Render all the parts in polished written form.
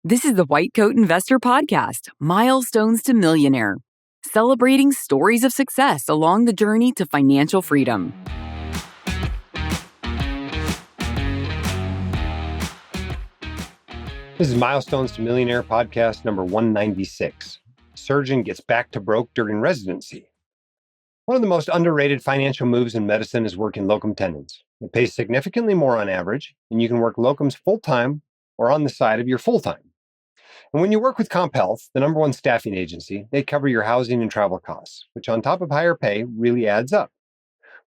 This is the White Coat Investor Podcast, Milestones to Millionaire, celebrating stories of success along the journey to financial freedom. This is Milestones to Millionaire Podcast number 196. Surgeon gets back to broke during residency. One of the most underrated financial moves in medicine is working locum tenens. It pays significantly more on average, and you can work locums full-time or on the side of your full-time. And when you work with CompHealth, the number one staffing agency, they cover your housing and travel costs, which on top of higher pay really adds up.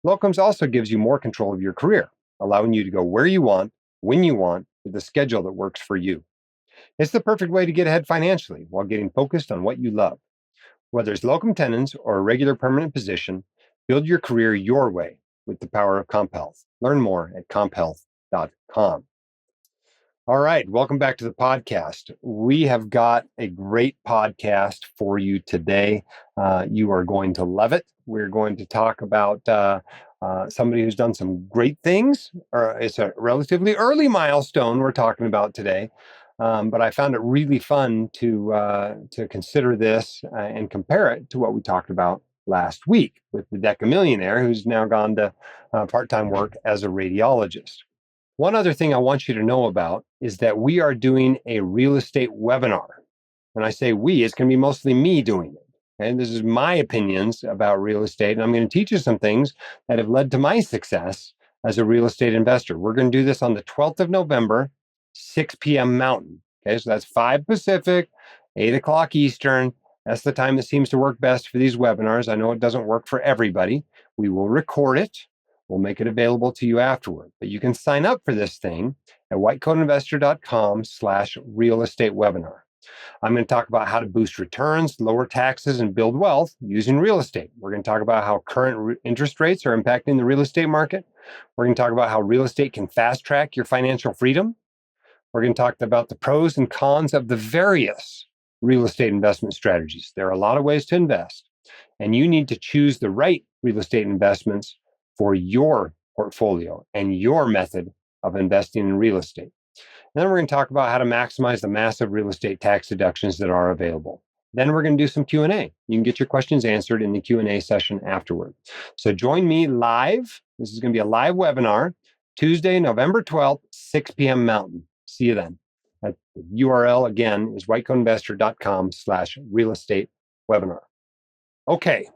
Locums also gives you more control of your career, allowing you to go where you want, when you want, with a schedule that works for you. It's the perfect way to get ahead financially while getting focused on what you love. Whether it's locum tenens or a regular permanent position, build your career your way with the power of CompHealth. Learn more at comphealth.com. All right, welcome back to the podcast. We have got a great podcast for you today. You are going to love it. We're going to talk about somebody who's done some great things. It's a relatively early milestone we're talking about today. But I found it really fun to consider this and compare it to what we talked about last week with the decamillionaire who's now gone to part-time work as a radiologist. One other thing I want you to know about is that we are doing a real estate webinar. When I say we, it's going to be mostly me doing it. And this is my opinions about real estate. And I'm going to teach you some things that have led to my success as a real estate investor. We're going to do this on the 12th of November, 6 p.m. Mountain. Okay, so that's 5 Pacific, 8 o'clock Eastern. That's the time that seems to work best for these webinars. I know it doesn't work for everybody. We will record it. We'll make it available to you afterward. But you can sign up for this thing at whitecoatinvestor.com/real estate webinar. I'm going to talk about how to boost returns, lower taxes, and build wealth using real estate. We're going to talk about how current interest rates are impacting the real estate market. We're going to talk about how real estate can fast track your financial freedom. We're going to talk about the pros and cons of the various real estate investment strategies. There are a lot of ways to invest, and you need to choose the right real estate investments for your portfolio and your method of investing in real estate. And then we're going to talk about how to maximize the massive real estate tax deductions that are available. Then we're going to do some Q&A. You can get your questions answered in the Q&A session afterward. So join me live. This is going to be a live webinar, Tuesday, November 12th, 6 p.m. Mountain. See you then. The URL again is whitecoatinvestor.com/real estate webinar. Okay.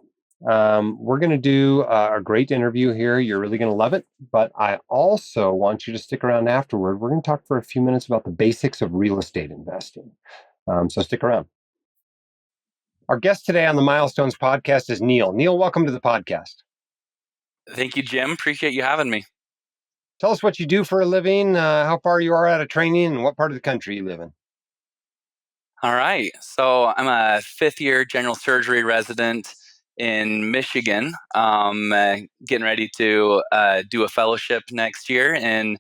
We're going to do a great interview here. You're really going to love it. But I also want you to stick around afterward. We're going to talk for a few minutes about the basics of real estate investing. So stick around. Our guest today on the Milestones podcast is Neil. Neil, welcome to the podcast. Thank you, Jim. Appreciate you having me. Tell us what you do for a living, how far you are out of training, and what part of the country you live in. All right. So I'm a fifth-year general surgery resident in Michigan, getting ready to do a fellowship next year in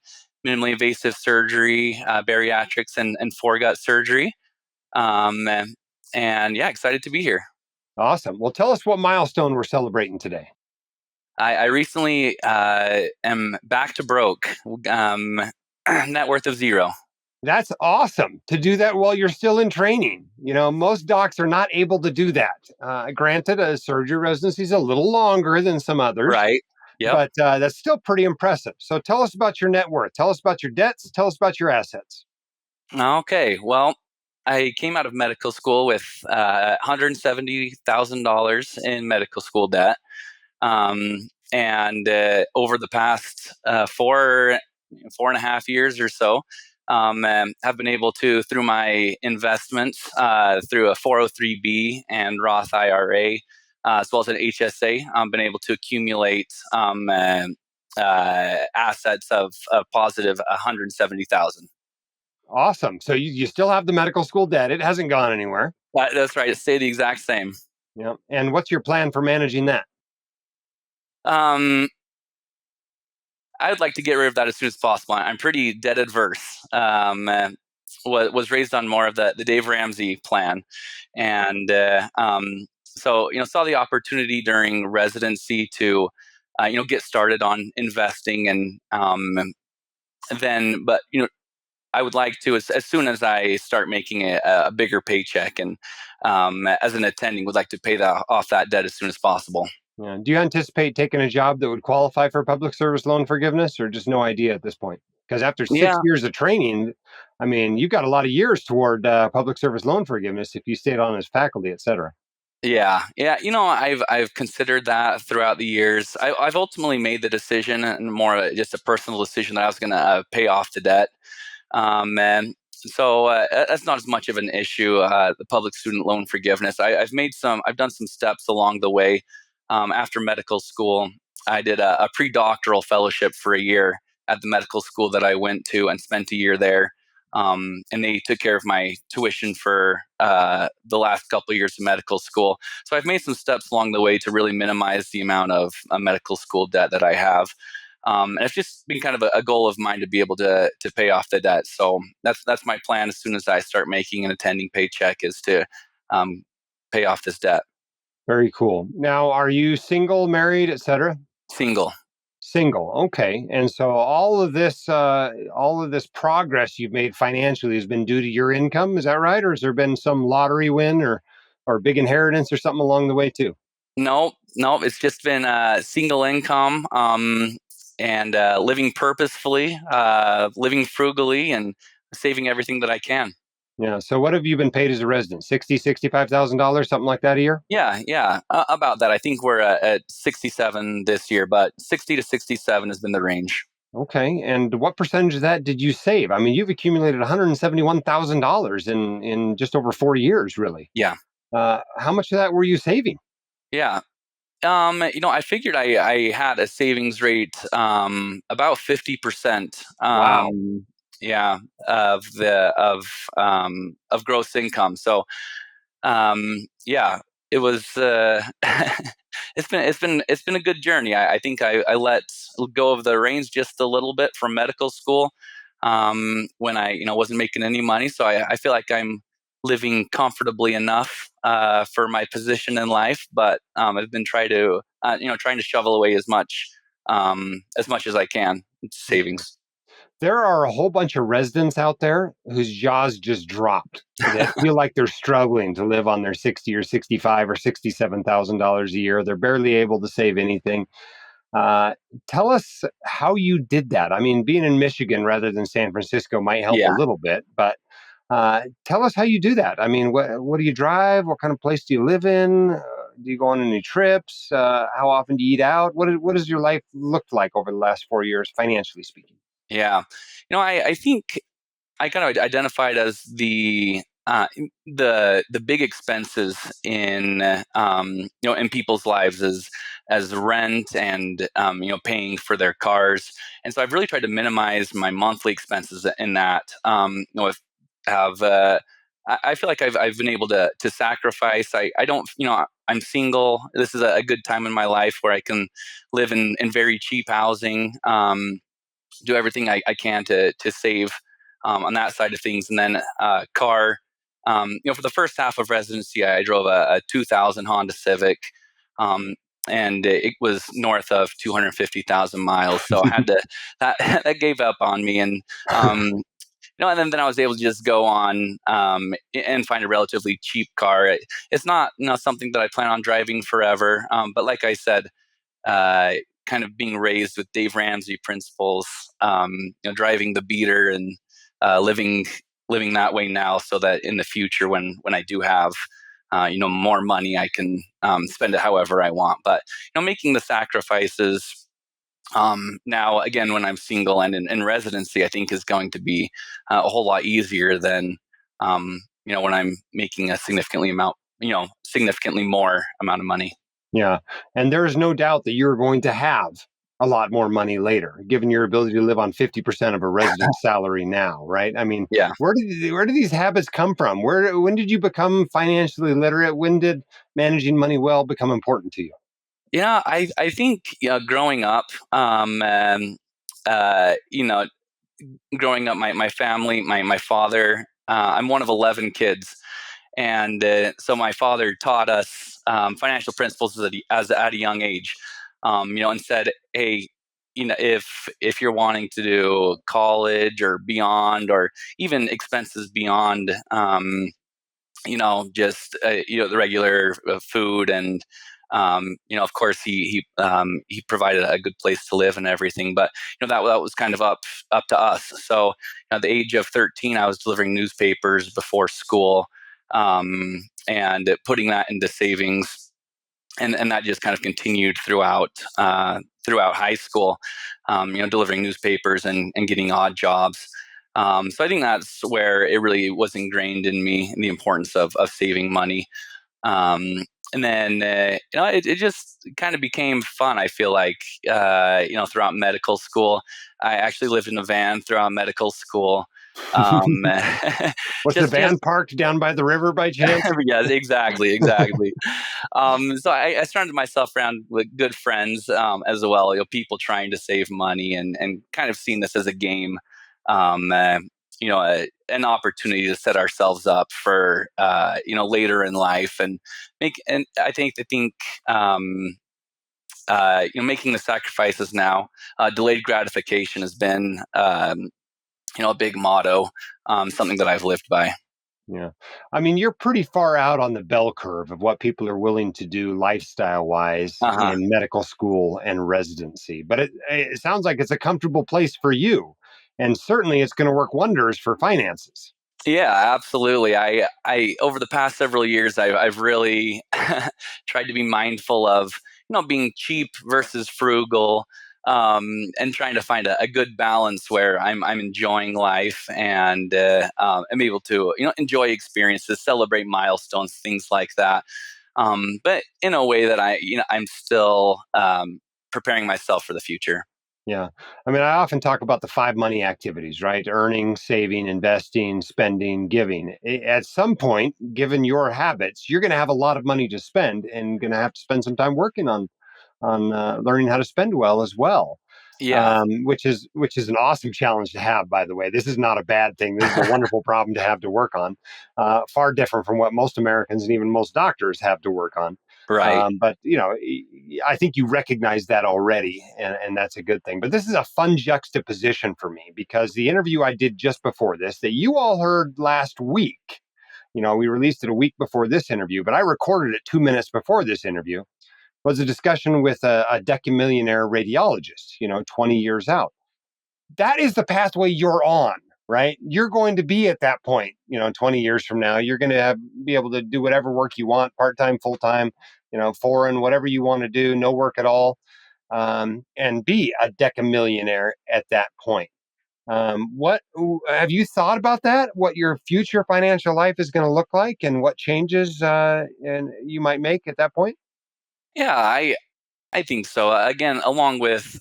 minimally invasive surgery, bariatrics, and foregut surgery. And yeah, excited to be here. Awesome. Well, tell us what milestone we're celebrating today. I recently am back to broke, net worth of zero. That's awesome to do that while you're still in training. You know, most docs are not able to do that. Granted, a surgery residency is a little longer than some others. Right. Yep. But that's still pretty impressive. So tell us about your net worth. Tell us about your debts. Tell us about your assets. Okay. Well, I came out of medical school with $170,000 in medical school debt. And over the past 4.5 years or so, have been able to, through my investments, through a 403B and Roth IRA, as well as an HSA, been able to accumulate assets of positive $170,000. Awesome. So you still have the medical school debt. It hasn't gone anywhere. That's right. It stayed the exact same. Yeah. And what's your plan for managing that? I'd like to get rid of that as soon as possible. I'm pretty debt adverse. Was raised on more of the Dave Ramsey plan, and so saw the opportunity during residency to get started on investing, and then but I would like to, as soon as I start making a bigger paycheck, and as an attending, would like to pay off that debt as soon as possible. Yeah. Do you anticipate taking a job that would qualify for public service loan forgiveness, or just no idea at this point? Because after six Yeah, years of training, I mean, you've got a lot of years toward public service loan forgiveness if you stayed on as faculty, et cetera. yeah. I've considered that throughout the years. I've ultimately made the decision, and more just a personal decision, that I was going to pay off the debt. And so that's not as much of an issue. The public student loan forgiveness. I've done some steps along the way. After medical school, I did a pre-doctoral fellowship for a year at the medical school that I went to, and spent a year there. And they took care of my tuition for the last couple of years of medical school. So I've made some steps along the way to really minimize the amount of medical school debt that I have. And it's just been kind of a goal of mine to be able to pay off the debt. So that's my plan. As soon as I start making an attending paycheck, is to um, pay off this debt. Very cool. Now, are you single, married, et cetera? Single. Single. Okay. And so all of this progress you've made financially has been due to your income. Is that right? Or has there been some lottery win or big inheritance or something along the way too? No, no, it's just been single income, and living purposefully, living frugally, and saving everything that I can. Yeah. So what have you been paid as a resident? 65,000, something like that a year? Yeah, about that. I think we're at 67 this year, but 60 to 67 has been the range. Okay. And what percentage of that did you save? I mean, you've accumulated $171,000 in just over 4 years, really. Yeah, How much of that were you saving? yeah. I figured I had a savings rate about 50%. Wow. Yeah, of gross income. So yeah, it was. It's been a good journey. I think I let go of the reins just a little bit from medical school, when I wasn't making any money. So I feel like I'm living comfortably enough for my position in life. But I've been trying to shovel away as much as I can into savings. There are a whole bunch of residents out there whose jaws just dropped that feel like they're struggling to live on their 60 or 65 or $67,000 a year. They're barely able to save anything. Uh, Tell us how you did that. I mean, being in Michigan rather than San Francisco might help a Yeah, little bit, but tell us how you do that. I mean, what do you drive? What kind of place do you live in? Do you go on any trips? How often do you eat out? What does your life look like over the last 4 years, financially speaking? yeah. I think I kind of identified as the big expenses in in people's lives, as rent, and paying for their cars. And so I've really tried to minimize my monthly expenses in that. If have I feel like I've been able to sacrifice. I don't, I'm single. This is a good time in my life where I can live in very cheap housing. Do everything I can to save on that side of things. And then car, for the first half of residency, I drove a 2000 Honda Civic. Um, and it was north of 250,000 miles. So I had to, that, that gave up on me. And, and then I was able to just go on and find a relatively cheap car. It's not, something that I plan on driving forever. But like I said, uh, kind of being raised with Dave Ramsey principles, driving the beater, and living that way now, so that in the future, when I do have more money, I can spend it however I want. But making the sacrifices now, again, when I'm single and in residency, I think is going to be a whole lot easier than when I'm making a significantly more amount of money. Yeah. And there is no doubt that you're going to have a lot more money later, given your ability to live on 50% of a resident's salary now, right? I mean, Yeah. where do these habits come from? When did you become financially literate? When did managing money well become important to you? Yeah, I think growing up, uh, you know, growing up, my family, my father, I'm one of 11 kids, and so my father taught us financial principles at a young age, and said, "Hey." if you're wanting to do college or beyond, or even expenses beyond, just the regular food, and of course he provided a good place to live and everything. But that was kind of up to us. So at the age of 13, I was delivering newspapers before school, and putting that into savings, and that just kind of continued throughout high school, delivering newspapers and getting odd jobs. So I think that's where it really was ingrained in me, the importance of saving money. And then it just kind of became fun. I feel like throughout medical school, I actually lived in a van throughout medical school. Um, Was the van parked down by the river by chance? Yeah, exactly. So I surrounded myself around with good friends, as well. People trying to save money, and kind of seeing this as a game, um, uh, an opportunity to set ourselves up for later in life, and I think making the sacrifices now. Delayed gratification has been a big motto, something that I've lived by. Yeah. I mean, you're pretty far out on the bell curve of what people are willing to do lifestyle wise Uh huh. in medical school and residency. But it sounds like it's a comfortable place for you. And certainly it's going to work wonders for finances. Yeah, absolutely. I over the past several years, I've really tried to be mindful of being cheap versus frugal, and trying to find a good balance where I'm enjoying life, and I'm able to enjoy experiences, celebrate milestones, things like that. But in a way that I'm still preparing myself for the future. Yeah. I mean, I often talk about the five money activities, right? Earning, saving, investing, spending, giving. At some point, given your habits, you're going to have a lot of money to spend and going to have to spend some time working on learning how to spend well as well. Yeah. Which is an awesome challenge to have, by the way. This is not a bad thing. This is a wonderful problem to have to work on. Far different from what most Americans and even most doctors have to work on. Right. But I think you recognize that already, and that's a good thing. But this is a fun juxtaposition for me because the interview I did just before this, that you all heard last week, we released it a week before this interview, but I recorded it 2 minutes before this interview, was a discussion with a decamillionaire radiologist, 20 years out. That is the pathway you're on, right? You're going to be at that point, 20 years from now. You're going to be able to do whatever work you want, part time, full time, foreign, whatever you want to do, no work at all, and be a decamillionaire at that point. What have you thought about that? What your future financial life is going to look like, and what changes and you might make at that point? Yeah, I think so. Again, along with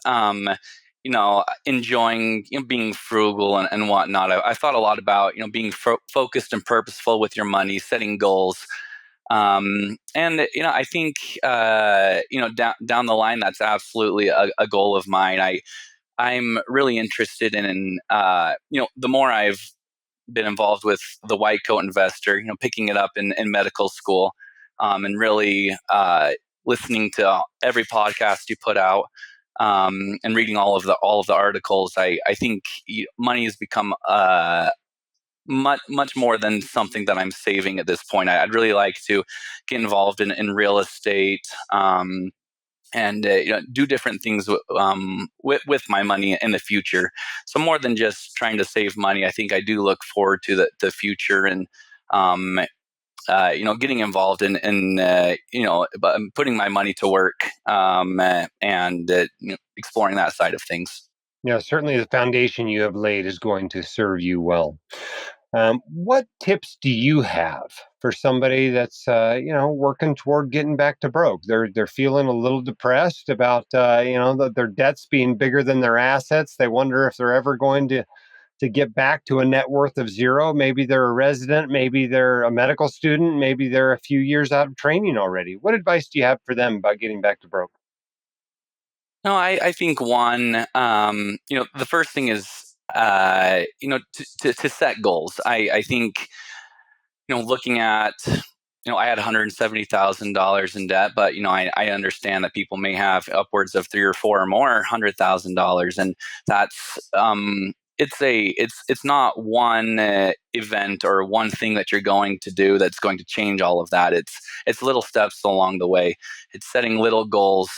enjoying being frugal and whatnot. I thought a lot about being focused and purposeful with your money, setting goals, and I think down the line that's absolutely a goal of mine. I'm really interested in the more I've been involved with the white coat investor, picking it up in medical school, and really listening to every podcast you put out, and reading all of the articles. I think money has become much more than something that I'm saving at this point. I'd really like to get involved in real estate. And do different things with my money in the future. So more than just trying to save money, I think I do look forward to the future, and um, getting involved in putting my money to work, and exploring that side of things. Yeah, certainly the foundation you have laid is going to serve you well. What tips do you have for somebody that's working toward getting back to broke? They're feeling a little depressed about their debts being bigger than their assets. They wonder if they're ever going to get back to a net worth of zero. Maybe they're a resident, maybe they're a medical student, maybe they're a few years out of training already. What advice do you have for them about getting back to broke? No, I think one, the first thing is, to set goals. I think, looking at, I had $170,000 in debt, but I understand that people may have upwards of three or four or more $100,000, and that's it's not one event or one thing that you're going to do that's going to change all of that. It's little steps along the way. It's setting little goals.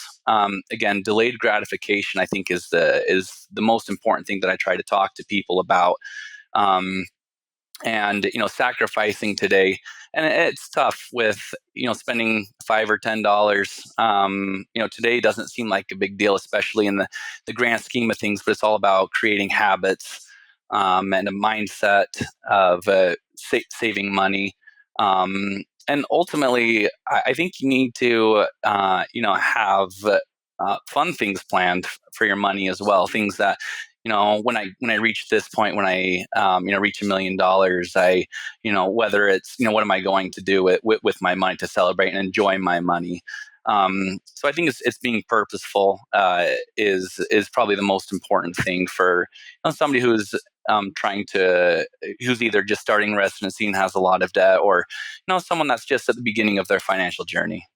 Again, delayed gratification, I think, is the most important thing that I try to talk to people about. And sacrificing today, and it's tough with spending $5 or $10. Today doesn't seem like a big deal, especially in the grand scheme of things, but it's all about creating habits, and a mindset of saving money. And ultimately, I think you need to have fun things planned for your money as well, things that when I reach this point, when I reach $1 million, I whether it's what am I going to do with my money to celebrate and enjoy my money. So I think it's being purposeful is probably the most important thing for somebody who's who's either just starting residency and has a lot of debt, or someone that's just at the beginning of their financial journey.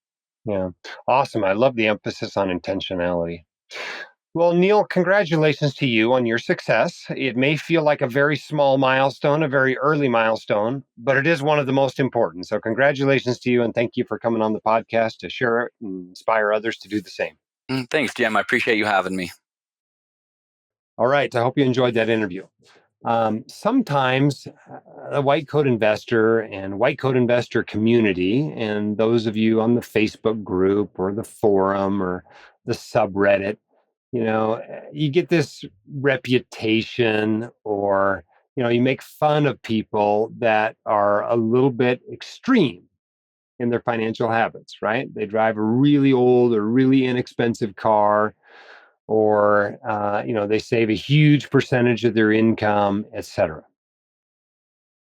Yeah. Awesome. I love the emphasis on intentionality. Well, Neil, congratulations to you on your success. It may feel like a very small milestone, a very early milestone, but it is one of the most important. So congratulations to you, and thank you for coming on the podcast to share it and inspire others to do the same. Thanks, Jim. I appreciate you having me. All right. I hope you enjoyed that interview. Sometimes a white coat investor and white coat investor community, and those of you on the Facebook group or the forum or the subreddit, you get this reputation, or, you make fun of people that are a little bit extreme in their financial habits, right? They drive a really old or really inexpensive car, or, they save a huge percentage of their income, etc.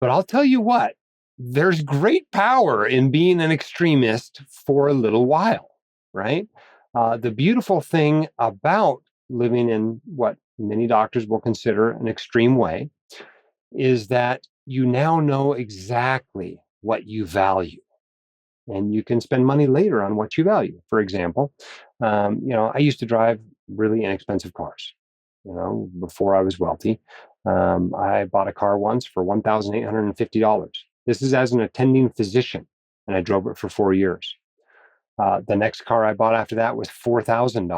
But I'll tell you what, there's great power in being an extremist for a little while, right? The beautiful thing about living in what many doctors will consider an extreme way is that you now know exactly what you value, and you can spend money later on what you value. For example, I used to drive really inexpensive cars, before I was wealthy. I bought a car once for $1,850. This is as an attending physician, and I drove it for 4 years. The next car I bought after that was $4,000,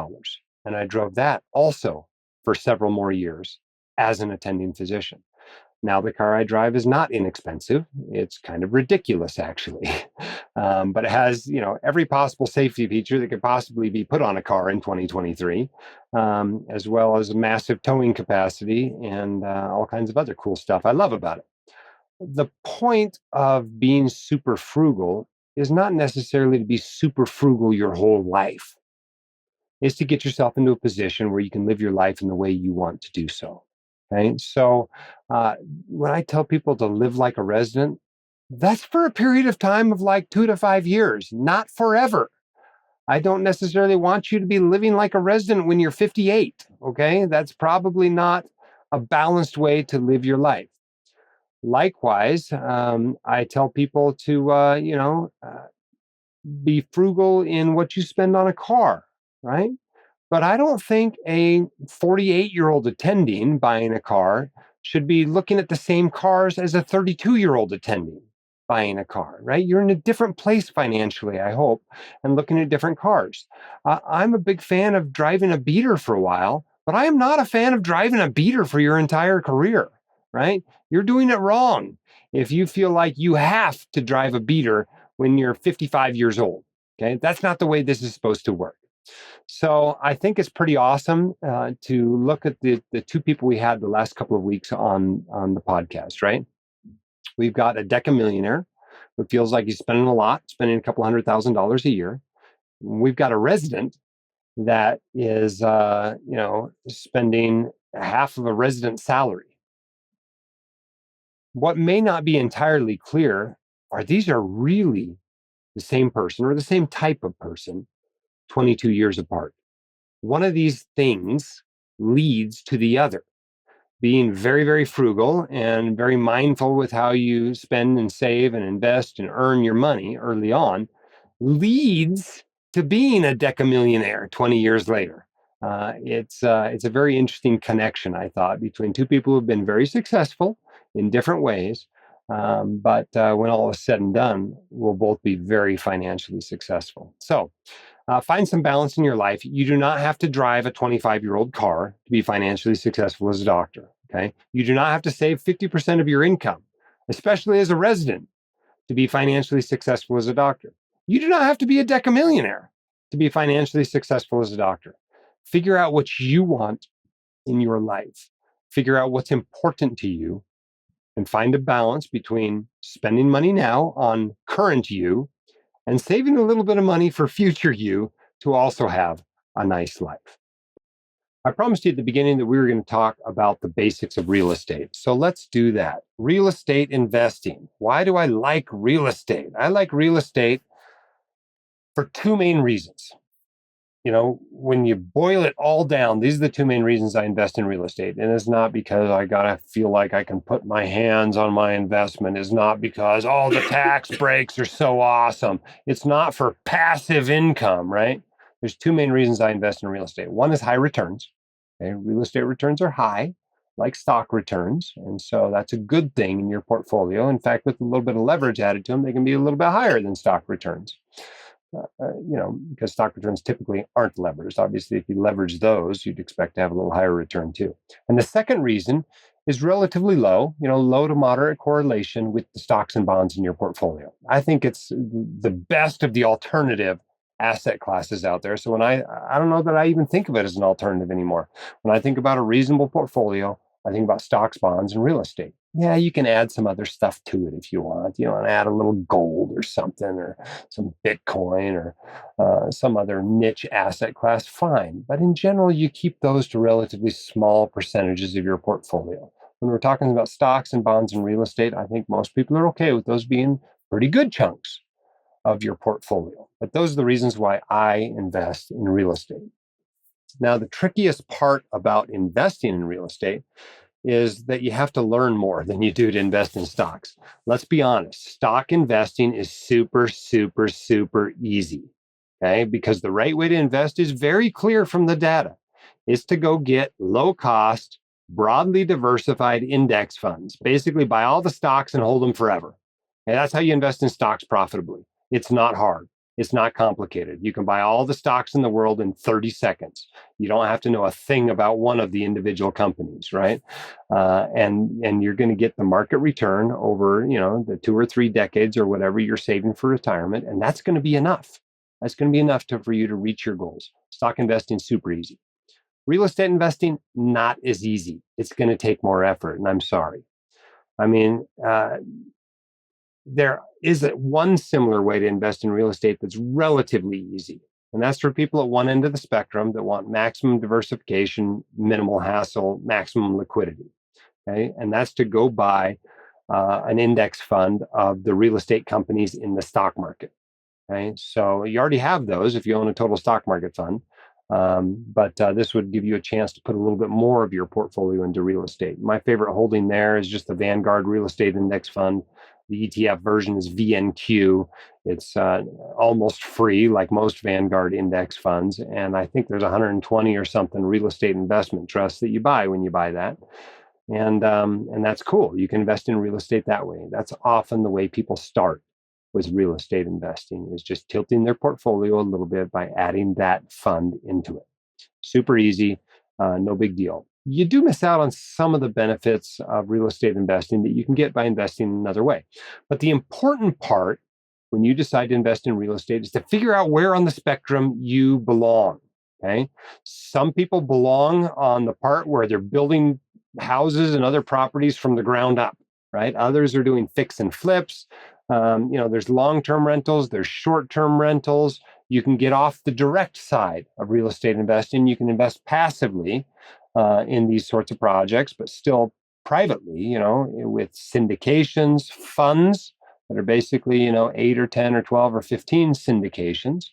and I drove that also for several more years as an attending physician. Now, the car I drive is not inexpensive. It's kind of ridiculous, actually. But it has, every possible safety feature that could possibly be put on a car in 2023, as well as massive towing capacity and all kinds of other cool stuff I love about it. The point of being super frugal is not necessarily to be super frugal your whole life. It's to get yourself into a position where you can live your life in the way you want to do so. Okay. So when I tell people to live like a resident, that's for a period of time of like 2 to 5 years, not forever. I don't necessarily want you to be living like a resident when you're 58. Okay. That's probably not a balanced way to live your life. Likewise, I tell people to, be frugal in what you spend on a car, right? But I don't think a 48-year-old attending buying a car should be looking at the same cars as a 32-year-old attending buying a car, right? You're in a different place financially, I hope, and looking at different cars. I'm a big fan of driving a beater for a while, but I am not a fan of driving a beater for your entire career, right? You're doing it wrong if you feel like you have to drive a beater when you're 55 years old, okay? That's not the way this is supposed to work. So I think it's pretty awesome to look at the two people we had the last couple of weeks on the podcast, right? We've got a decamillionaire who feels like he's spending a lot, spending a couple $100,000 a year. We've got a resident that is, spending half of a resident salary. What may not be entirely clear are these are really the same person or the same type of person 22 years apart. One of these things leads to the other. being very, very frugal and very mindful with how you spend and save and invest and earn your money early on leads to being a decamillionaire 20 years later. It's a very interesting connection, I thought, between two people who've been very successful in different ways. But when all is said and done, we'll both be very financially successful. So find some balance in your life. You do not have to drive a 25-year-old car to be financially successful as a doctor. Okay. You do not have to save 50% of your income, especially as a resident, to be financially successful as a doctor. You do not have to be a decamillionaire to be financially successful as a doctor. Figure out what you want in your life. Figure out what's important to you and find a balance between spending money now on current you and saving a little bit of money for future you to also have a nice life. I promised you at the beginning that we were going to talk about the basics of real estate. So let's do that. Real estate investing. Why do I like real estate? I like real estate for two main reasons. When you boil it all down, these are the two main reasons I invest in real estate. And it's not because I gotta feel like I can put my hands on my investment. It's not because, the tax breaks are so awesome. It's not for passive income, right? There's two main reasons I invest in real estate. One is high returns. Okay? Real estate returns are high, like stock returns. And so that's a good thing in your portfolio. In fact, with a little bit of leverage added to them, they can be a little bit higher than stock returns. Because stock returns typically aren't leveraged. Obviously, if you leverage those, you'd expect to have a little higher return too. And the second reason is relatively low, low to moderate correlation with the stocks and bonds in your portfolio. I think it's the best of the alternative asset classes out there. So I don't know that I even think of it as an alternative anymore. When I think about a reasonable portfolio, I think about stocks, bonds, and real estate. Yeah, you can add some other stuff to it if you want. Add a little gold or something, or some Bitcoin, or some other niche asset class, fine. But in general, you keep those to relatively small percentages of your portfolio. When we're talking about stocks and bonds and real estate, I think most people are okay with those being pretty good chunks of your portfolio. But those are the reasons why I invest in real estate. Now, the trickiest part about investing in real estate is that you have to learn more than you do to invest in stocks. Let's be honest, stock investing is super, super, super easy, okay? Because the right way to invest is very clear from the data. It's to go get low cost, broadly diversified index funds. Basically, buy all the stocks and hold them forever. And that's how you invest in stocks profitably. It's not hard. It's not complicated. You can buy all the stocks in the world in 30 seconds. You don't have to know a thing about one of the individual companies, right? And you're going to get the market return over, the 2 or 3 decades or whatever you're saving for retirement, and that's going to be enough. That's going to be enough for you to reach your goals. Stock investing, super easy. Real estate investing, not as easy. It's going to take more effort, and I'm sorry. I mean, there is one similar way to invest in real estate that's relatively easy. And that's for people at one end of the spectrum that want maximum diversification, minimal hassle, maximum liquidity. Okay. And that's to go buy an index fund of the real estate companies in the stock market. Okay. So you already have those if you own a total stock market fund. But this would give you a chance to put a little bit more of your portfolio into real estate. My favorite holding there is just the Vanguard Real Estate Index Fund. The ETF version is VNQ. It's almost free, like most Vanguard index funds. And I think there's 120 or something real estate investment trusts that you buy when you buy that. And that's cool. You can invest in real estate that way. That's often the way people start with real estate investing, is just tilting their portfolio a little bit by adding that fund into it. Super easy, no big deal. You do miss out on some of the benefits of real estate investing that you can get by investing another way. But the important part when you decide to invest in real estate is to figure out where on the spectrum you belong. Okay. Some people belong on the part where they're building houses and other properties from the ground up, right? Others are doing fix and flips. There's long-term rentals, there's short-term rentals. You can get off the direct side of real estate investing. You can invest passively in these sorts of projects, but still privately, with syndications, funds that are basically, 8 or 10 or 12 or 15 syndications.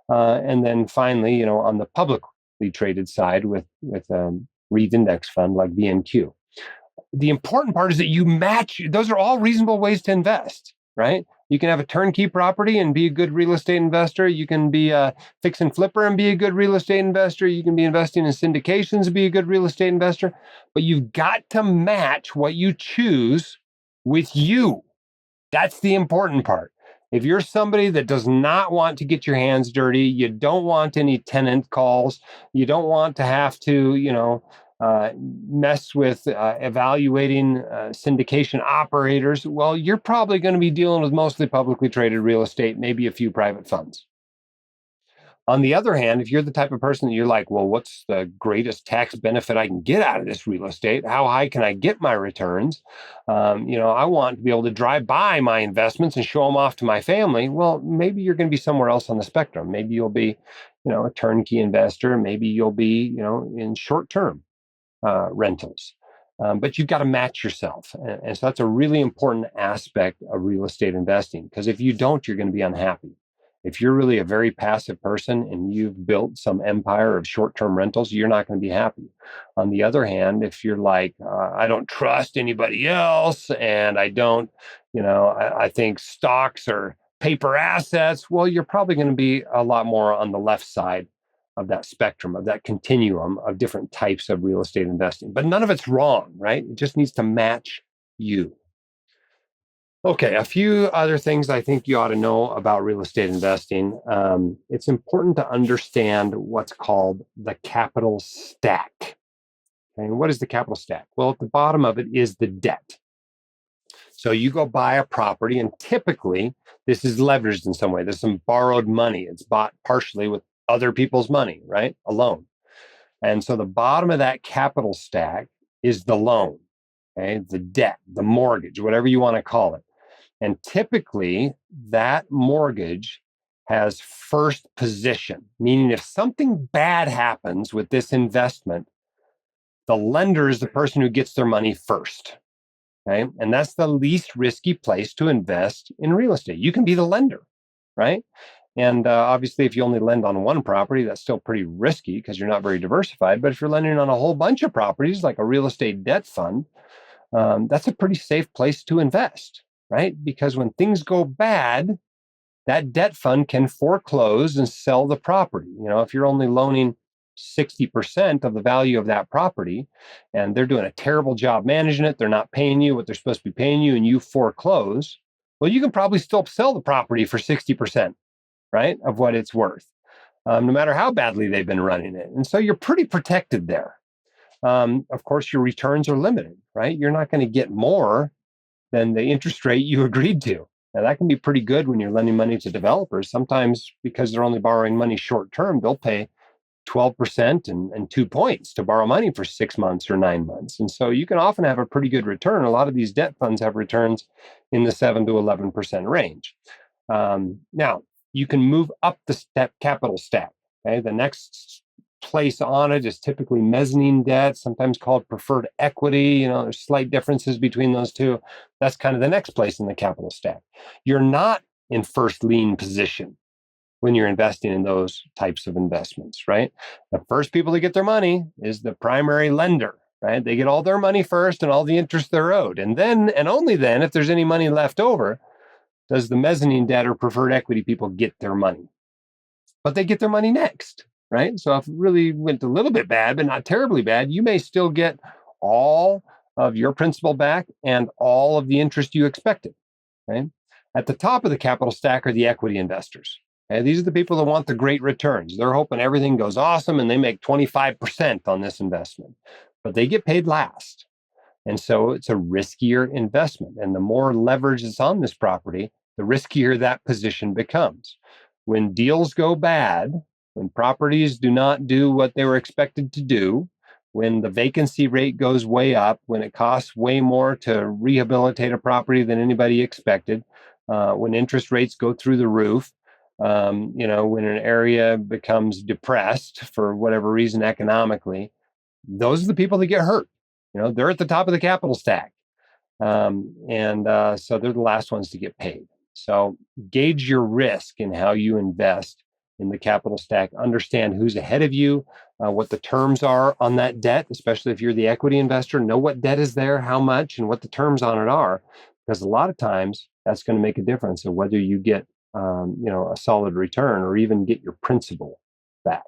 And then finally, on the publicly traded side with REIT index fund like VNQ. the important part is that you match. Those are all reasonable ways to invest, right? You can have a turnkey property and be a good real estate investor. You can be a fix and flipper and be a good real estate investor. You can be investing in syndications and be a good real estate investor. But you've got to match what you choose with you. That's the important part. If you're somebody that does not want to get your hands dirty, you don't want any tenant calls, you don't want to have to, mess with evaluating syndication operators, well, you're probably going to be dealing with mostly publicly traded real estate, maybe a few private funds. On the other hand, if you're the type of person that you're like, well, what's the greatest tax benefit I can get out of this real estate? How high can I get my returns? I want to be able to drive by my investments and show them off to my family. Well, maybe you're going to be somewhere else on the spectrum. Maybe you'll be, a turnkey investor. Maybe you'll be, in short-term rentals. But you've got to match yourself. And so that's a really important aspect of real estate investing, because if you don't, you're going to be unhappy. If you're really a very passive person and you've built some empire of short-term rentals, you're not going to be happy. On the other hand, if you're like, I don't trust anybody else and I don't, I think stocks are paper assets, well, you're probably going to be a lot more on the left side of that spectrum, of that continuum of different types of real estate investing. But none of it's wrong, right? It just needs to match you. Okay, a few other things I think you ought to know about real estate investing. It's important to understand what's called the capital stack. Okay, and what is the capital stack? Well, at the bottom of it is the debt. So you go buy a property, and typically this is leveraged in some way. There's some borrowed money. It's bought partially with other people's money, right? A loan. And so the bottom of that capital stack is the loan, okay? The debt, the mortgage, whatever you want to call it. And typically, that mortgage has first position, meaning if something bad happens with this investment, the lender is the person who gets their money first. Okay? And that's the least risky place to invest in real estate. You can be the lender, right? And obviously, if you only lend on one property, that's still pretty risky because you're not very diversified. But if you're lending on a whole bunch of properties, like a real estate debt fund, that's a pretty safe place to invest. Right? Because when things go bad, that debt fund can foreclose and sell the property. If you're only loaning 60% of the value of that property and they're doing a terrible job managing it, they're not paying you what they're supposed to be paying you, and you foreclose, well, you can probably still sell the property for 60%, right, of what it's worth, no matter how badly they've been running it. And so you're pretty protected there. Of course, your returns are limited, right? You're not going to get more than the interest rate you agreed to. Now, that can be pretty good when you're lending money to developers. Sometimes, because they're only borrowing money short term, they'll pay 12% and 2 points to borrow money for 6 months or 9 months. And so you can often have a pretty good return. A lot of these debt funds have returns in the 7 to 11% range. Now, you can move up the capital stack. Okay? The next place on it is typically mezzanine debt, sometimes called preferred equity. There's slight differences between those two. That's kind of the next place in the capital stack. You're not in first lien position when you're investing in those types of investments, right? The first people to get their money is the primary lender, right? They get all their money first and all the interest they're owed. And then, and only then, if there's any money left over, does the mezzanine debt or preferred equity people get their money. But they get their money next. Right? So if it really went a little bit bad, but not terribly bad, you may still get all of your principal back and all of the interest you expected. Okay? At the top of the capital stack are the equity investors. Okay? These are the people that want the great returns. They're hoping everything goes awesome and they make 25% on this investment, but they get paid last. And so it's a riskier investment. And the more leverage is on this property, the riskier that position becomes. When deals go bad, when properties do not do what they were expected to do, when the vacancy rate goes way up, when it costs way more to rehabilitate a property than anybody expected, when interest rates go through the roof, when an area becomes depressed for whatever reason economically, those are the people that get hurt. They're at the top of the capital stack. So they're the last ones to get paid. So gauge your risk in how you invest in the capital stack, understand who's ahead of you, what the terms are on that debt, especially if you're the equity investor, know what debt is there, how much, and what the terms on it are, because a lot of times that's going to make a difference in whether you get a solid return or even get your principal back.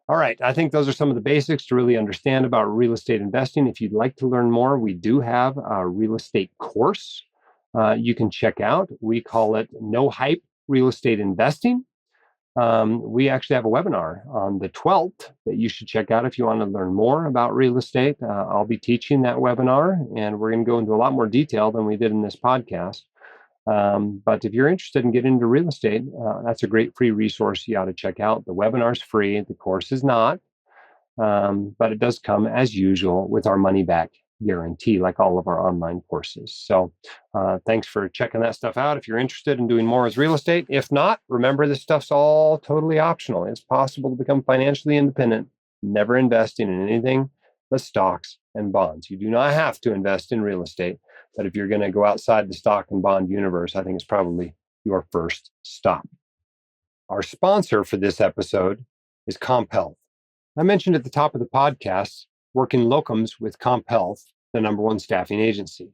All right, I think those are some of the basics to really understand about real estate investing. If you'd like to learn more, we do have a real estate course you can check out. We call it No Hype Real Estate Investing. We actually have a webinar on the 12th that you should check out if you want to learn more about real estate. I'll be teaching that webinar, and we're going to go into a lot more detail than we did in this podcast. But if you're interested in getting into real estate, that's a great free resource you ought to check out. The webinar's free. The course is not. But it does come, as usual, with our money-back guarantee, like all of our online courses. So thanks for checking that stuff out if you're interested in doing more with real estate. If not, remember this stuff's all totally optional. It's possible to become financially independent, never investing in anything but stocks and bonds. You do not have to invest in real estate, but if you're going to go outside the stock and bond universe, I think it's probably your first stop. Our sponsor for this episode is Comp Health. I mentioned at the top of the podcast, working locums with Comp Health, the #1 staffing agency.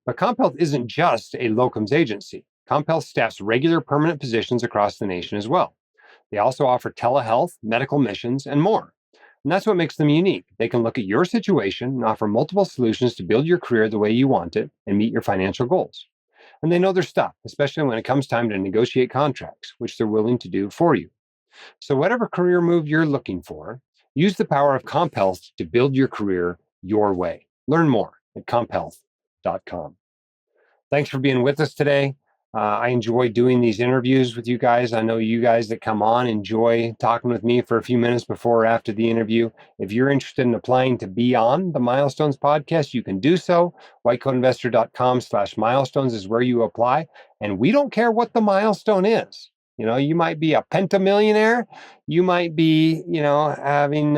But Comp Health isn't just a locums agency. Comp Health staffs regular permanent positions across the nation as well. They also offer telehealth, medical missions, and more. And that's what makes them unique. They can look at your situation and offer multiple solutions to build your career the way you want it and meet your financial goals. And they know their stuff, especially when it comes time to negotiate contracts, which they're willing to do for you. So whatever career move you're looking for, use the power of Comp Health to build your career your way. Learn more at comphealth.com. Thanks for being with us today. I enjoy doing these interviews with you guys. I know you guys that come on enjoy talking with me for a few minutes before or after the interview. If you're interested in applying to be on the Milestones podcast, you can do so. whitecoatinvestor.com/milestones is where you apply. And we don't care what the milestone is. You might be a pentamillionaire. You might be, having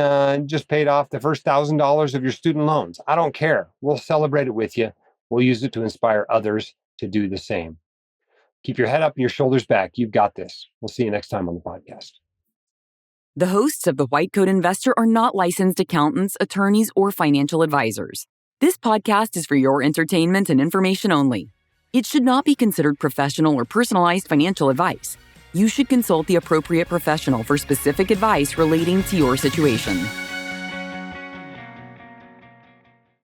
just paid off the first $1,000 of your student loans. I don't care. We'll celebrate it with you. We'll use it to inspire others to do the same. Keep your head up and your shoulders back. You've got this. We'll see you next time on the podcast. The hosts of The White Coat Investor are not licensed accountants, attorneys, or financial advisors. This podcast is for your entertainment and information only. It should not be considered professional or personalized financial advice. You should consult the appropriate professional for specific advice relating to your situation.